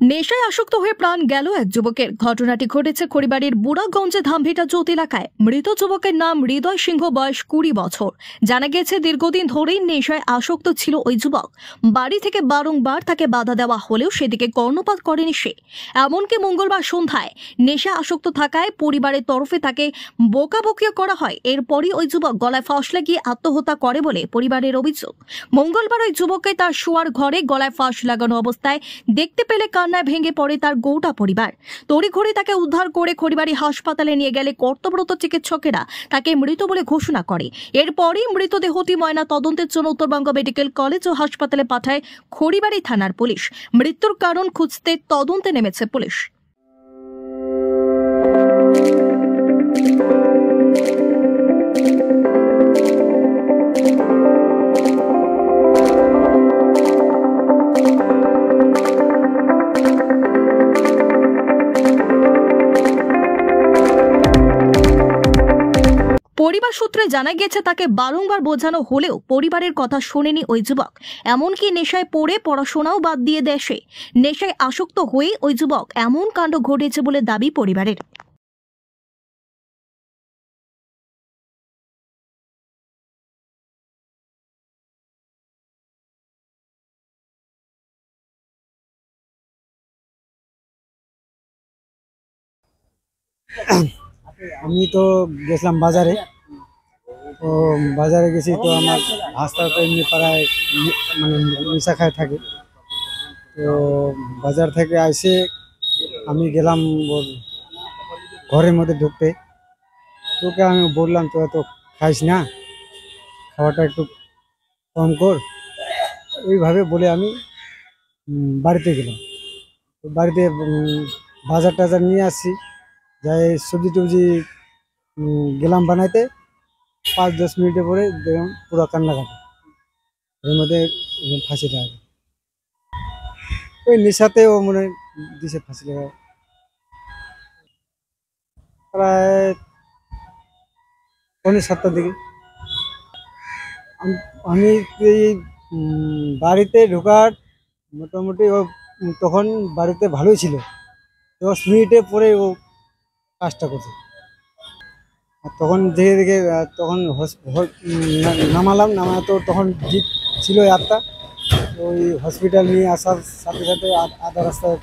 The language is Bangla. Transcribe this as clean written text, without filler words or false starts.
নেশায় আসক্ত হয়ে প্রাণ গেল এক যুবকের। ঘটনাটি ঘটেছে খড়িবাড়ির বুড়াগঞ্জে ধামভিটা জ্যোত এলাকায়। মৃত যুবকের নাম হৃদয় সিংহ, বয়স 20 বছর। জানা গেছে দীর্ঘদিন ধরেই নেশায় আসক্ত ছিল ওই যুবক। বাড়ি থেকে বারংবার তাকে বাধা দেওয়া হলেও সেদিকে কর্ণপাত করেনি সে। এমনকি মঙ্গলবার সন্ধ্যায় নেশা আসক্ত থাকায় পরিবারের তরফে তাকে বকাবকিও করা হয়। এরপরই ওই যুবক গলায় ফাঁস লাগিয়ে আত্মহত্যা করে বলে পরিবারের অভিযোগ। মঙ্গলবার ওই যুবককে তার শোয়ার ঘরে গলায় ফাঁস লাগানো অবস্থায় দেখতে পেলে কান্নায় ভেঙে পড়ে তার গোটা পরিবার। তড়িঘড়ি তাকে উদ্ধার করে খড়িবাড়ি হাসপাতালে নিয়ে গেলে কর্তব্যরত চিকিৎসকেরা তাকে মৃত বলে ঘোষণা করে। এরপরই মৃতদেহটি ময়না তদন্তের জন্য উত্তরবঙ্গ মেডিকেল কলেজ ও হাসপাতালে পাঠায় খড়িবাড়ি থানার পুলিশ। মৃত্যুর কারণ খুঁজতে তদন্তে নেমেছে পুলিশ। পরিবার সূত্রে জানা গেছে তাকে বারংবার বোঝানো হলেও পরিবারের কথা শোনেনি ওই যুবক। এমনকি নেশায় পড়ে পড়াশোনাও বাদ দিয়ে দেয় সে। নেশায় আসক্ত হয়ে ওই যুবক এমন কাণ্ড ঘটেছে বলে দাবি পরিবারের। আমি তো গেছিলাম বাজারে। তো বাজারে গেছি, তো আমার ভাস্তা তো এমনি পাড়ায় মানে নেশা খায় থাকে। তো বাজার থেকে এসে আমি গেলাম ওর ঘরের মধ্যে ঢুকতে। তোকে আমি বললাম তো এত খাইস না, খাওয়াটা একটু কম কর, ওইভাবে বলে আমি বাড়িতে গেলাম। তো বাড়িতে বাজার টাজার নিয়ে আসছি, যাই সবজি টবজি গেলাম বানাইতে। 5-10 মিনিটের পরে দেখলাম পুরো কান্নাকাটি, এর মধ্যে ফাঁসি লাগা। ওই নেশাতে ও মনে হয় দিছে ফাঁসি লাগা। প্রায় 6:45-7টার দিকে আমি এই বাড়িতে ঢোকার মোটামুটি ও তখন বাড়িতে ভালোই ছিল। 10 মিনিটে পরে ও কাজটা করছে। আর তখন দেখে দেখে তখন নামালাম, তো তখন জিপ ছিল 8টা। ওই হসপিটাল নিয়ে আসার সাথে সাথে আধা রাস্তায়